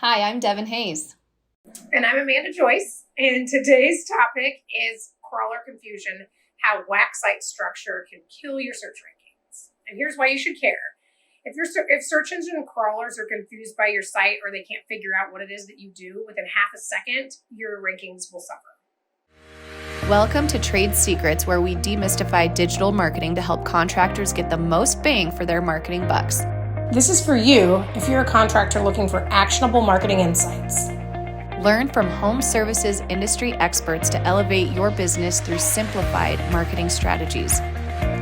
Hi, I'm Devin Hayes. And I'm Amanda Joyce, and today's topic is crawler confusion, how Wack site structure can kill your search rankings. And here's why you should care. If search engine crawlers are confused by your site or they can't figure out what it is that you do within half a second, your rankings will suffer. Welcome to Trade Secrets, where we demystify digital marketing to help contractors get the most bang for their marketing bucks. This is for you if you're a contractor looking for actionable marketing insights. Learn from home services industry experts to elevate your business through simplified marketing strategies.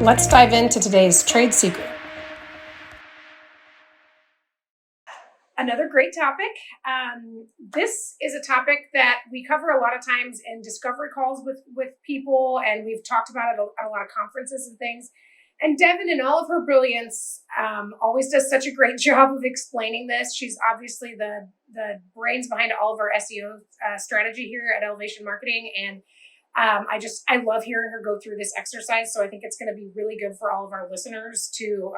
Let's dive into today's trade secret. Another great topic. This is a topic that we cover a lot of times in discovery calls with people, and we've talked about it at a lot of conferences and things. And Devin, in all of her brilliance, always does such a great job of explaining this. She's obviously the brains behind all of our SEO strategy here at Elevation Marketing. And I love hearing her go through this exercise. So I think it's going to be really good for all of our listeners to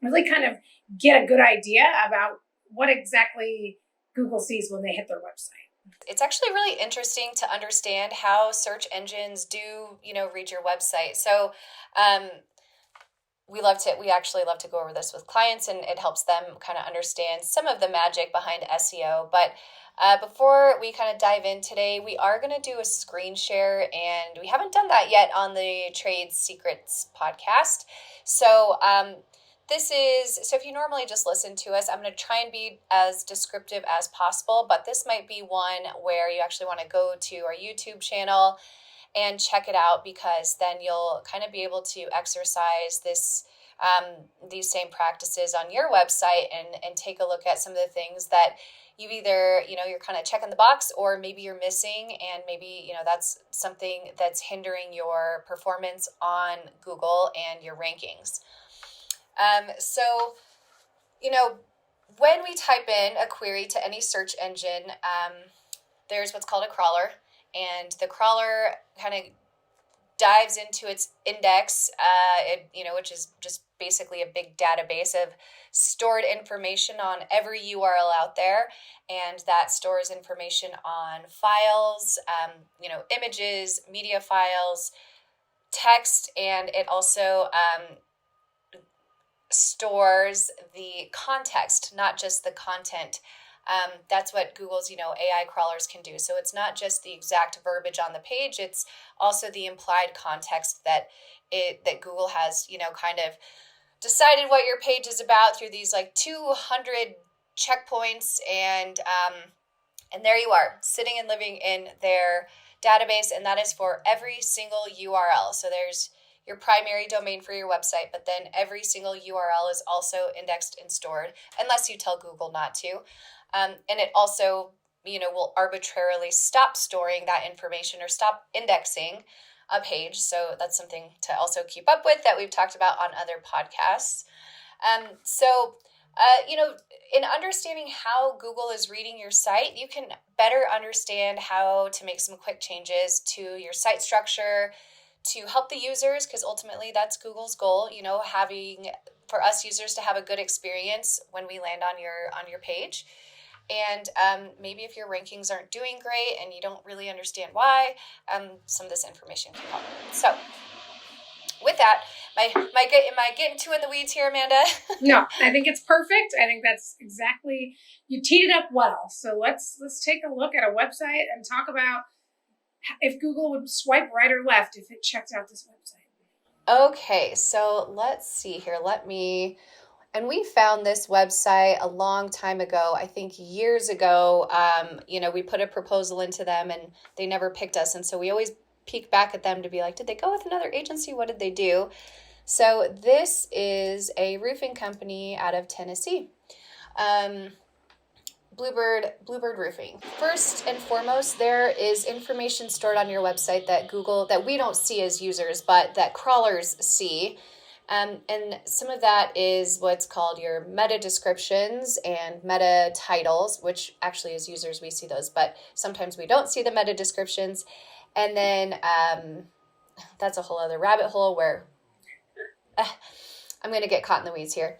really kind of get a good idea about what exactly Google sees when they hit their website. It's actually really interesting to understand how search engines do, read your website. So, we actually love to go over this with clients, and it helps them kind of understand some of the magic behind SEO. But before we kind of dive in today, we are going to do a screen share, and we haven't done that yet on the Trade Secrets podcast. So if you normally just listen to us, I'm going to try and be as descriptive as possible, but this might be one where you actually want to go to our YouTube channel and check it out, because then you'll kind of be able to exercise these same practices on your website and take a look at some of the things that you either, you're kind of checking the box, or maybe you're missing, and maybe, that's something that's hindering your performance on Google and your rankings. When we type in a query to any search engine, there's what's called a crawler. And the crawler kind of dives into its index, which is just basically a big database of stored information on every URL out there. And that stores information on files, images, media files, text, and it also stores the context, not just the content. That's what Google's, AI crawlers can do. So it's not just the exact verbiage on the page, it's also the implied context that Google has, kind of decided what your page is about through these like 200 checkpoints, and there you are, sitting and living in their database, and that is for every single URL. So there's your primary domain for your website, but then every single URL is also indexed and stored, unless you tell Google not to. And it also, will arbitrarily stop storing that information or stop indexing a page. So that's something to also keep up with that we've talked about on other podcasts. In understanding how Google is reading your site, you can better understand how to make some quick changes to your site structure to help the users, because ultimately that's Google's goal, having for us users to have a good experience when we land on your page. And maybe if your rankings aren't doing great and you don't really understand why, some of this information can help. So with that, am I getting too in the weeds here, Amanda? No, I think it's perfect. I think that's exactly, you teed it up well. So let's take a look at a website and talk about if Google would swipe right or left if it checked out this website. Okay, so let's see here. And we found this website a long time ago, I think years ago. We put a proposal into them and they never picked us. And so we always peek back at them to be like, did they go with another agency? What did they do? So this is a roofing company out of Tennessee. Bluebird Roofing. First and foremost, there is information stored on your website that we don't see as users, but that crawlers see. And some of that is what's called your meta descriptions and meta titles, which actually as users we see those, but sometimes we don't see the meta descriptions. And then that's a whole other rabbit hole where I'm going to get caught in the weeds here.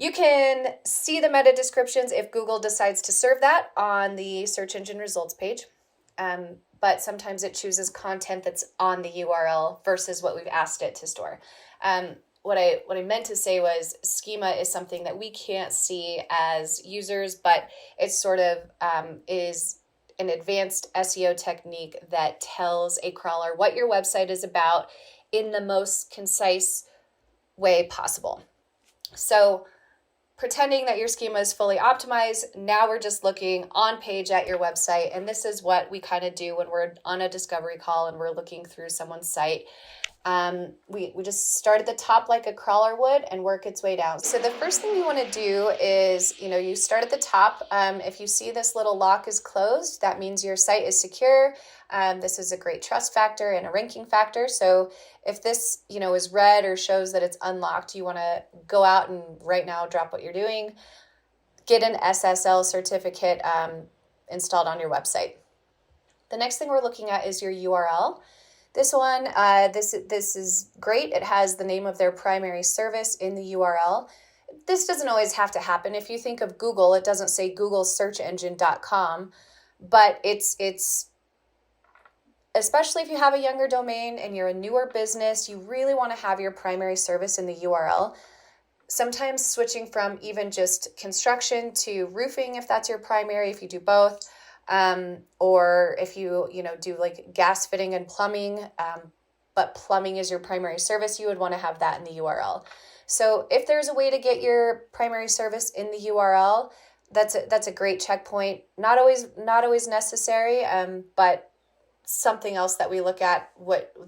You can see the meta descriptions if Google decides to serve that on the search engine results page. But sometimes it chooses content that's on the URL versus what we've asked it to store. What I meant to say was schema is something that we can't see as users, but it sort of is an advanced SEO technique that tells a crawler what your website is about in the most concise way possible. So pretending that your schema is fully optimized, now we're just looking on page at your website. And this is what we kind of do when we're on a discovery call and we're looking through someone's site. We just start at the top like a crawler would and work its way down. So the first thing you want to do is, you start at the top. If you see this little lock is closed, that means your site is secure. This is a great trust factor and a ranking factor. So if this, is red or shows that it's unlocked, you want to go out and right now drop what you're doing, get an SSL certificate installed on your website. The next thing we're looking at is your URL. This one, this is great. It has the name of their primary service in the URL. This doesn't always have to happen. If you think of Google, it doesn't say googlesearchengine.com, but it's especially if you have a younger domain and you're a newer business, you really want to have your primary service in the URL. Sometimes switching from even just construction to roofing, if that's your primary, if you do both, or if you do like gas fitting and plumbing, but plumbing is your primary service, you would want to have that in the URL. So if there's a way to get your primary service in the URL, that's a great checkpoint. Not always necessary, but something else that we look at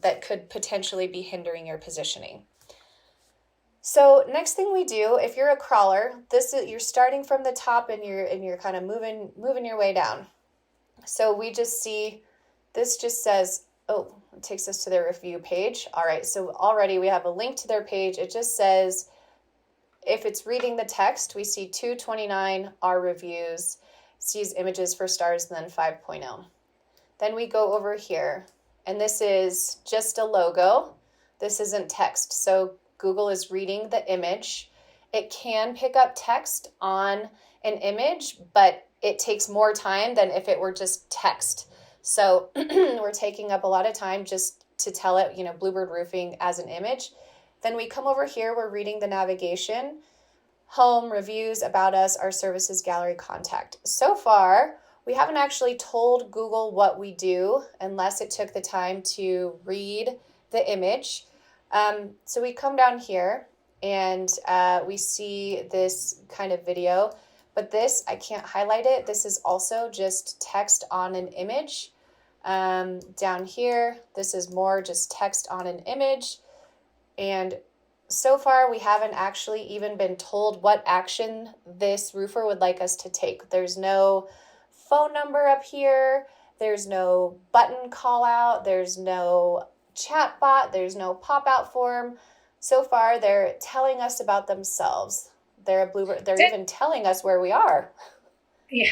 that could potentially be hindering your positioning. So next thing we do, if you're a crawler, you're starting from the top and you're kind of moving your way down. So we just see, this just says, it takes us to their review page. All right, so already we have a link to their page. It just says, if it's reading the text, we see 229 are reviews, sees images for stars, and then 5.0. Then we go over here, and this is just a logo. This isn't text. So Google is reading the image. It can pick up text on an image, but it takes more time than if it were just text. So we're taking up a lot of time just to tell it, Bluebird Roofing as an image. Then we come over here, we're reading the navigation, home, reviews, about us, our services, gallery, contact. So far, we haven't actually told Google what we do unless it took the time to read the image. So we come down here and we see this kind of video. But this, I can't highlight it. This is also just text on an image. Down here, this is more just text on an image. And so far, we haven't actually even been told what action this roofer would like us to take. There's no phone number up here. There's no button call out. There's no chat bot. There's no pop-out form. So far, they're telling us about themselves. They're a Bluebird. They're even telling us where we are. Yeah,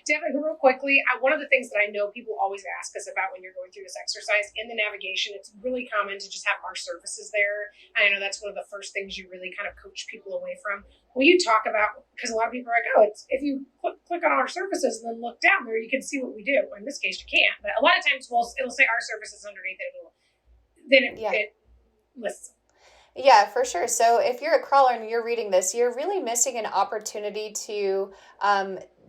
definitely. Real quickly, one of the things that I know people always ask us about when you're going through this exercise in the navigation, it's really common to just have our services there. And I know that's one of the first things you really kind of coach people away from. Will you talk about, because a lot of people are like, if you click on our services and then look down there, you can see what we do. In this case, you can't. But a lot of times it'll say our services underneath it. It lists them. Yeah, for sure. So if you're a crawler and you're reading this, you're really missing an opportunity to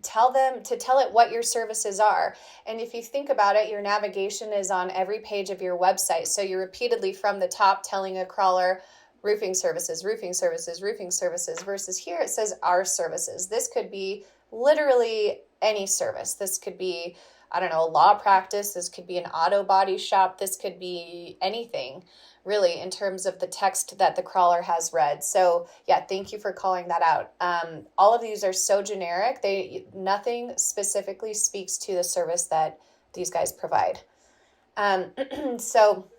tell it what your services are. And if you think about it, your navigation is on every page of your website. So you're repeatedly from the top telling a crawler roofing services, roofing services, roofing services, versus here it says our services. This could be literally any service. This could be, a law practice. This could be an auto body shop. This could be anything, really, in terms of the text that the crawler has read. So yeah, thank you for calling that out. All of these are so generic. Nothing specifically speaks to the service that these guys provide. So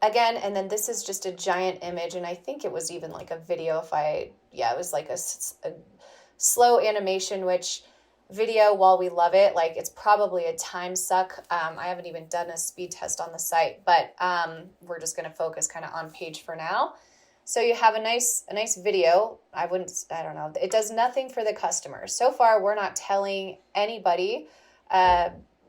again, and then this is just a giant image, and I think it was even like a video it was like a slow animation, which video, while we love it, it's probably a time suck. I haven't even done a speed test on the site, but we're just going to focus kind of on page for now. So you have a nice video. I don't know. It does nothing for the customer. So far, we're not telling anybody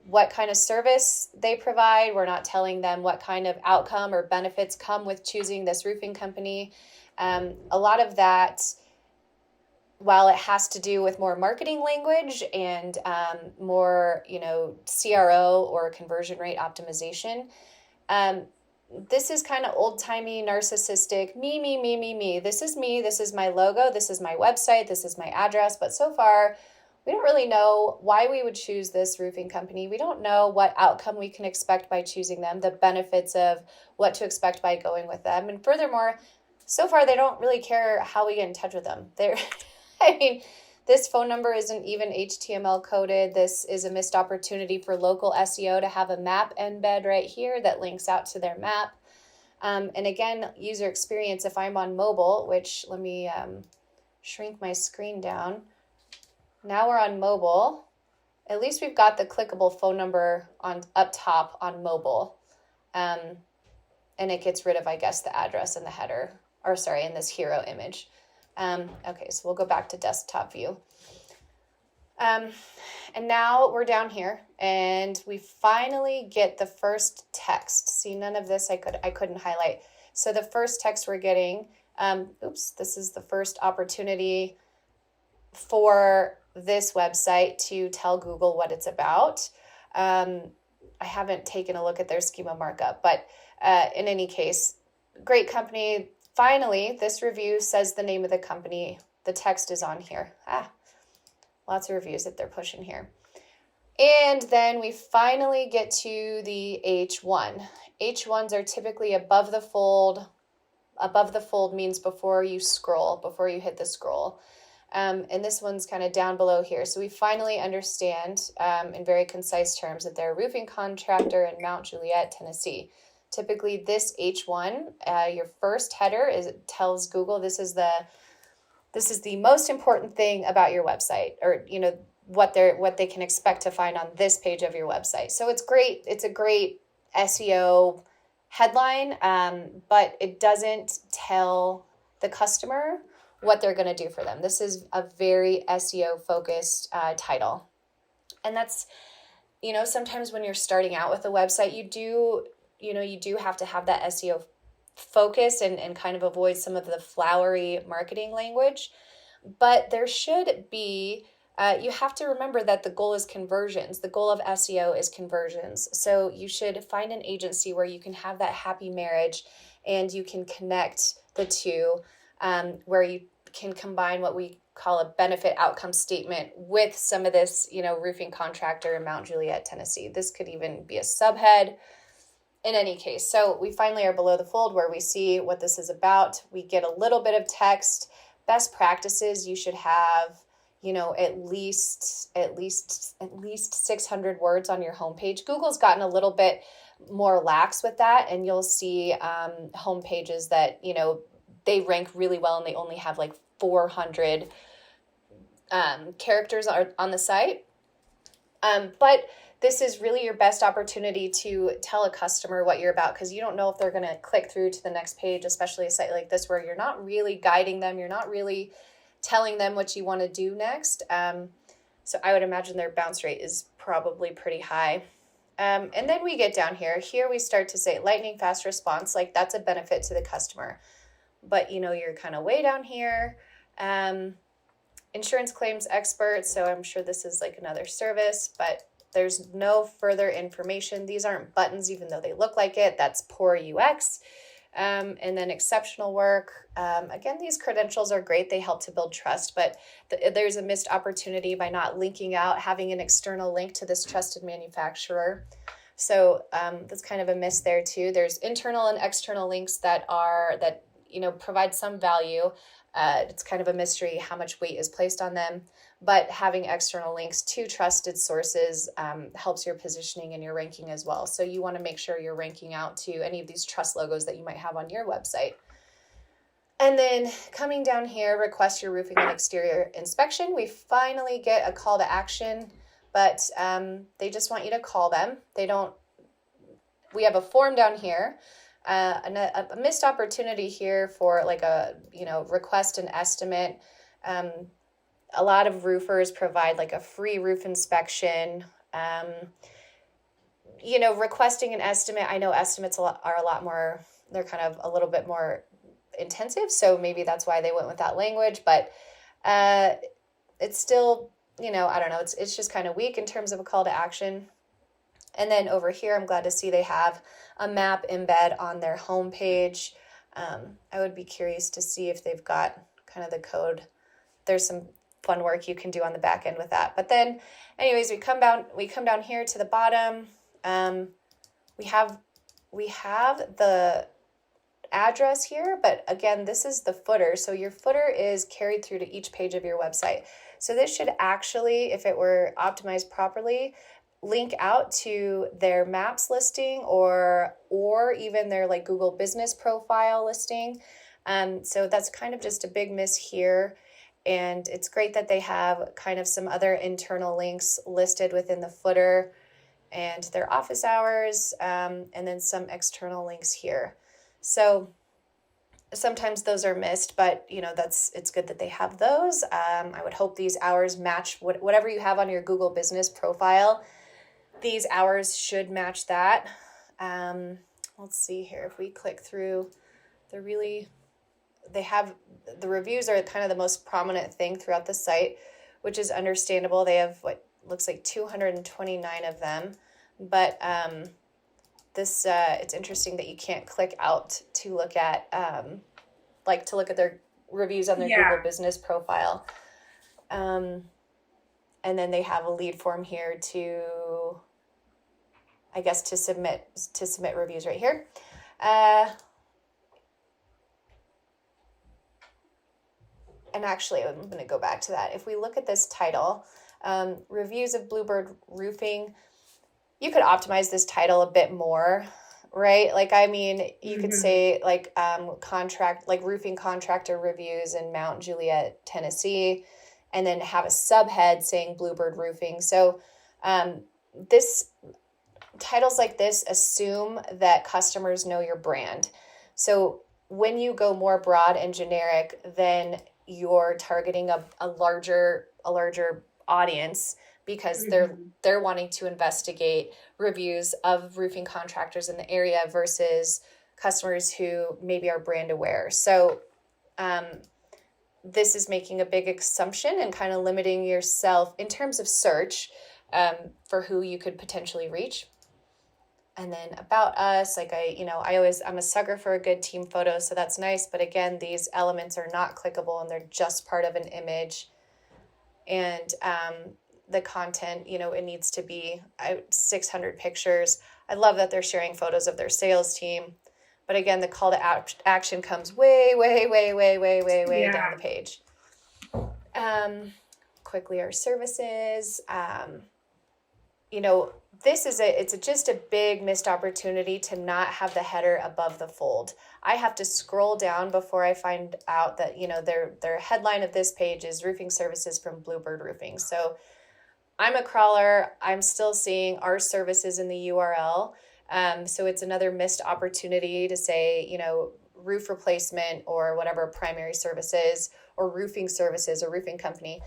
what kind of service they provide. We're not telling them what kind of outcome or benefits come with choosing this roofing company. A lot of that, while it has to do with more marketing language and more, CRO or conversion rate optimization, this is kind of old-timey, narcissistic, me. This is me. This is my logo. This is my website. This is my address. But so far, we don't really know why we would choose this roofing company. We don't know what outcome we can expect by choosing them, the benefits of what to expect by going with them. And furthermore, so far, they don't really care how we get in touch with them. This phone number isn't even HTML coded. This is a missed opportunity for local SEO to have a map embed right here that links out to their map. And again, user experience, if I'm on mobile, which let me shrink my screen down. Now we're on mobile. At least we've got the clickable phone number on up top on mobile. And it gets rid of, I guess, the address in the header, in this hero image. Okay, so we'll go back to desktop view. And now we're down here and we finally get the first text. See, none of this I couldn't highlight. So the first text we're getting, this is the first opportunity for this website to tell Google what it's about. I haven't taken a look at their schema markup, but in any case, great company. Finally, this review says the name of the company. The text is on here. Lots of reviews that they're pushing here. And then we finally get to the H1. H1s are typically above the fold. Above the fold means before you hit the scroll. And this one's kind of down below here. So we finally understand in very concise terms that they're a roofing contractor in Mount Juliet, Tennessee. Typically, this H1, your first header tells Google this is the most important thing about your website, or what they can expect to find on this page of your website. So it's great. It's a great SEO headline, but it doesn't tell the customer what they're going to do for them. This is a very SEO focused title, and that's sometimes when you're starting out with a website, you do have to have that SEO focus and kind of avoid some of the flowery marketing language. But there should be, you have to remember that the goal is conversions. The goal of SEO is conversions. So you should find an agency where you can have that happy marriage and you can connect the two, where you can combine what we call a benefit outcome statement with some of this, roofing contractor in Mount Juliet, Tennessee. This could even be a subhead. In any case, so we finally are below the fold where we see what this is about. We get a little bit of text. Best practices, you should have, at least 600 words on your homepage. Google's gotten a little bit more lax with that, and you'll see homepages that, they rank really well and they only have like 400 characters on the site. But this is really your best opportunity to tell a customer what you're about, because you don't know if they're going to click through to the next page, especially a site like this where you're not really guiding them. You're not really telling them what you want to do next. So I would imagine their bounce rate is probably pretty high. And then we get down here. Here we start to say lightning fast response, like that's a benefit to the customer. But, you're kind of way down here. Insurance claims expert. So I'm sure this is like another service, but there's no further information. These aren't buttons, even though they look like it. That's poor UX. And then exceptional work. Again, these credentials are great. They help to build trust, but there's a missed opportunity by not linking out, having an external link to this trusted manufacturer. So that's kind of a miss there too. There's internal and external links that provide some value. It's kind of a mystery how much weight is placed on them, but having external links to trusted sources helps your positioning and your ranking as well. So you want to make sure you're ranking out to any of these trust logos that you might have on your website. And then coming down here, request your roofing and exterior inspection. We finally get a call to action, but they just want you to call them. We have a form down here. a missed opportunity here for like a, request an estimate. A lot of roofers provide like a free roof inspection. Requesting an estimate, I know estimates are a lot more, they're kind of a little bit more intensive. So maybe that's why they went with that language, but it's still, I don't know, it's just kind of weak in terms of a call to action. And then over here, I'm glad to see they have a map embed on their homepage. I would be curious to see if they've got kind of the code. There's some fun work you can do on the back end with that. But then anyways, we come down here to the bottom. We have the address here, but again, this is the footer. So your footer is carried through to each page of your website. So this should actually, if it were optimized properly, link out to their maps listing or even their like Google business profile listing. So that's kind of just a big miss here. And it's great that they have kind of some other internal links listed within the footer and their office hours, and then some external links here. So sometimes those are missed, but it's good that they have those. I would hope these hours match whatever you have on your Google business profile. These hours should match that. Let's see here. If we click through, they have the reviews are kind of the most prominent thing throughout the site, which is understandable. They have what looks like 229 of them, but it's interesting that you can't click out to look at their reviews on their Google business profile. And then they have a lead form here to submit reviews right here. And actually, I'm going to go back to that. If we look at this title, reviews of Bluebird Roofing, you could optimize this title a bit more, right? Like, I mean, you could say like roofing contractor reviews in Mount Juliet, Tennessee, and then have a subhead saying Bluebird Roofing. So titles like this assume that customers know your brand. So when you go more broad and generic, then you're targeting a larger audience because they're wanting to investigate reviews of roofing contractors in the area versus customers who maybe are brand aware. So this is making a big assumption and kind of limiting yourself in terms of search for who you could potentially reach. And then about us, like I'm a sucker for a good team photo, so that's nice. But again, these elements are not clickable and they're just part of an image. And the content, it needs to be 600 pictures. I love that they're sharing photos of their sales team. But again, the call to action comes way down the page. Quickly, our services. It's just a big missed opportunity to not have the header above the fold. I have to scroll down before I find out that, their headline of this page is roofing services from Bluebird Roofing. So I'm a crawler. I'm still seeing our services in the URL. So it's another missed opportunity to say, roof replacement or whatever primary services or roofing services or roofing company.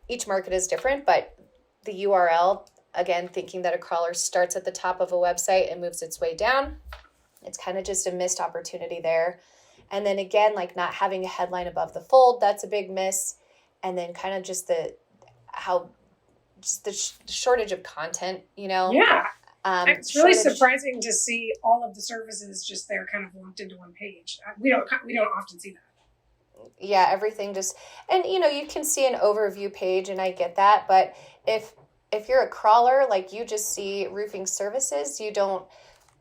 Each market is different, but the URL, again, thinking that a crawler starts at the top of a website and moves its way down. It's kind of just a missed opportunity there. And then again, like not having a headline above the fold, that's a big miss. And then kind of just the shortage of content, Yeah. It's really surprising to see all of the services just there kind of lumped into one page. We don't often see that. Yeah, everything just, and you can see an overview page and I get that, but if you're a crawler, like you just see roofing services,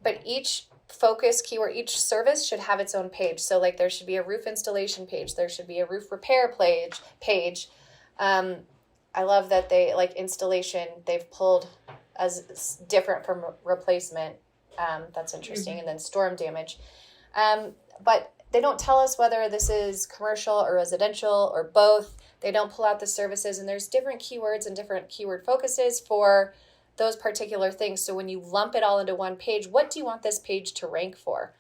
but each focus keyword, each service should have its own page. So like there should be a roof installation page. There should be a roof repair page. I love that they like installation, they've pulled as different from replacement. That's interesting. And then storm damage. But they don't tell us whether this is commercial or residential or both. They don't pull out the services, and there's different keywords and different keyword focuses for those particular things. So when you lump it all into one page, what do you want this page to rank for?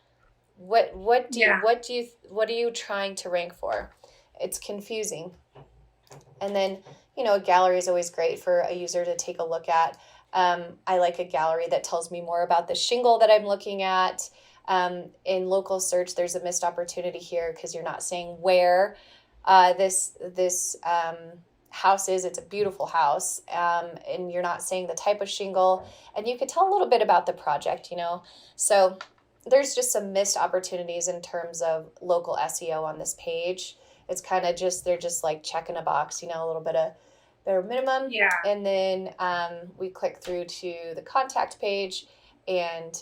What are you trying to rank for? It's confusing. And then, a gallery is always great for a user to take a look at. I like a gallery that tells me more about the shingle that I'm looking at. In local search, there's a missed opportunity here because you're not saying where this house is. It's a beautiful house, and you're not saying the type of shingle, and you could tell a little bit about the project, So there's just some missed opportunities in terms of local SEO on this page. It's kind of they're just like checking a box, a little bit of bare minimum. Yeah. And then we click through to the contact page, and,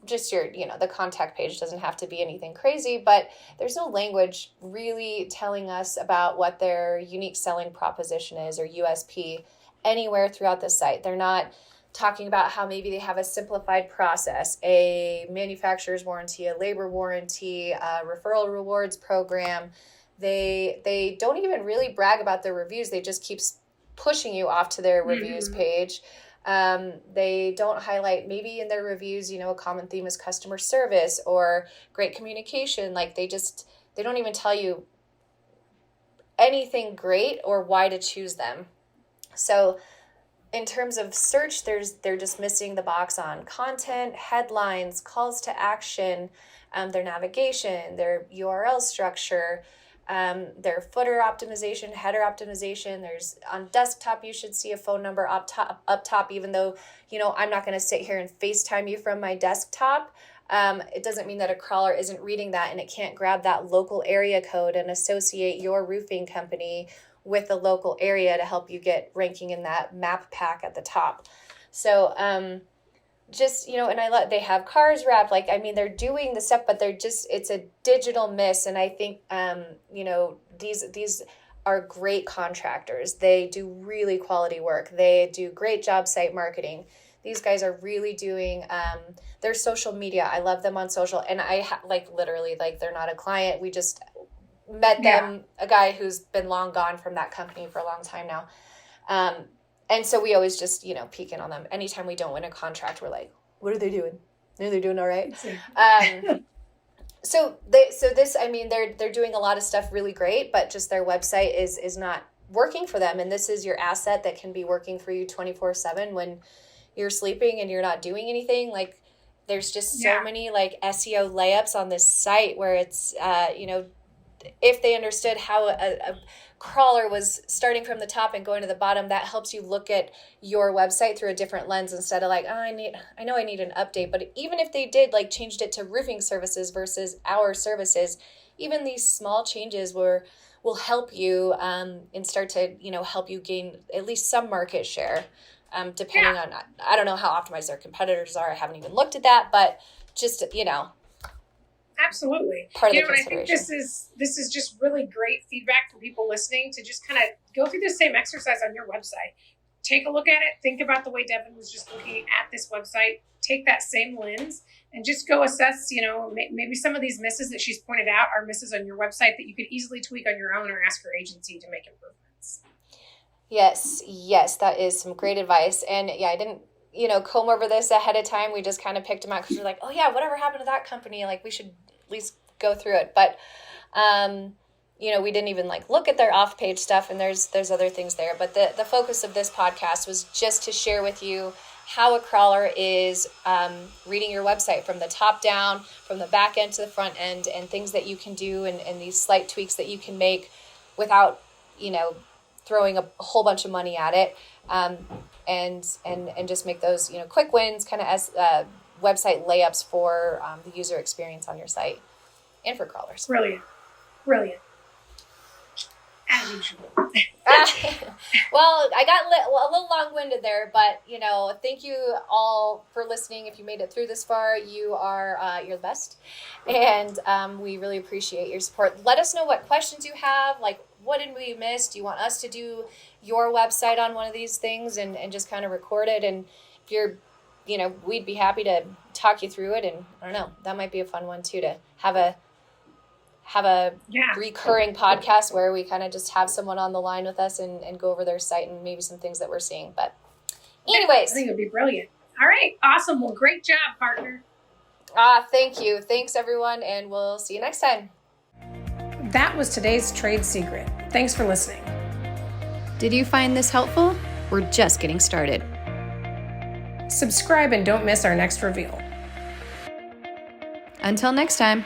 just the contact page doesn't have to be anything crazy, but there's no language really telling us about what their unique selling proposition is or USP anywhere throughout the site. They're not talking about how maybe they have a simplified process, a manufacturer's warranty, a labor warranty, a referral rewards program. They don't even really brag about their reviews. They just keep pushing you off to their reviews page. They don't highlight maybe in their reviews, a common theme is customer service or great communication. Like they don't even tell you anything great or why to choose them. So in terms of search, they're just missing the box on content, headlines, calls to action, their navigation, their URL structure, their footer optimization, header optimization. There's on desktop, you should see a phone number up top, even though, I'm not going to sit here and FaceTime you from my desktop. It doesn't mean that a crawler isn't reading that and it can't grab that local area code and associate your roofing company with the local area to help you get ranking in that map pack at the top. So, and they have cars wrapped, they're doing the stuff, but it's a digital miss. And I think, these are great contractors. They do really quality work. They do great job site marketing. These guys are really doing, their social media. I love them on social, and literally, they're not a client. We just met them, a guy who's been long gone from that company for a long time now. And so we always just, peek in on them. Anytime we don't win a contract, we're like, what are they doing? They're doing all right. They're doing a lot of stuff really great, but just their website is not working for them. And this is your asset that can be working for you 24/7 when you're sleeping and you're not doing anything. There's just so many SEO layups on this site where it's, if they understood how a crawler was starting from the top and going to the bottom, that helps you look at your website through a different lens instead of I know I need an update. But even if they did changed it to roofing services versus our services, even these small changes will help you and start to help you gain at least some market share, depending on, I don't know how optimized their competitors are. I haven't even looked at that, but just absolutely. Part of the And I consideration. think this is just really great feedback for people listening to just kind of go through the same exercise on your website. Take a look at it. Think about the way Devin was just looking at this website. Take that same lens and just go assess, maybe some of these misses that she's pointed out are misses on your website that you could easily tweak on your own or ask your agency to make improvements. Yes, that is some great advice. And I didn't, comb over this ahead of time. We just kind of picked them out because we're like, oh yeah, whatever happened to that company? We should at least go through it. But, we didn't even look at their off-page stuff, and there's other things there. But the focus of this podcast was just to share with you how a crawler is reading your website from the top down, from the back end to the front end, and things that you can do and these slight tweaks that you can make without, throwing a whole bunch of money at it, and just make those, quick wins, kind of as website layups for the user experience on your site and for crawlers. Brilliant. As usual. Well, I got a little long-winded there, but thank you all for listening. If you made it through this far, you're the best, and we really appreciate your support. Let us know what questions you have. What did we miss? Do you want us to do your website on one of these things and just kind of record it? And if you're, we'd be happy to talk you through it. And I don't know, that might be a fun one too, to have a recurring podcast where we kind of just have someone on the line with us and go over their site and maybe some things that we're seeing. But anyways, I think it would be brilliant. All right. Awesome. Well, great job, partner. Thank you. Thanks, everyone, and we'll see you next time. That was today's trade secret. Thanks for listening. Did you find this helpful? We're just getting started. Subscribe and don't miss our next reveal. Until next time.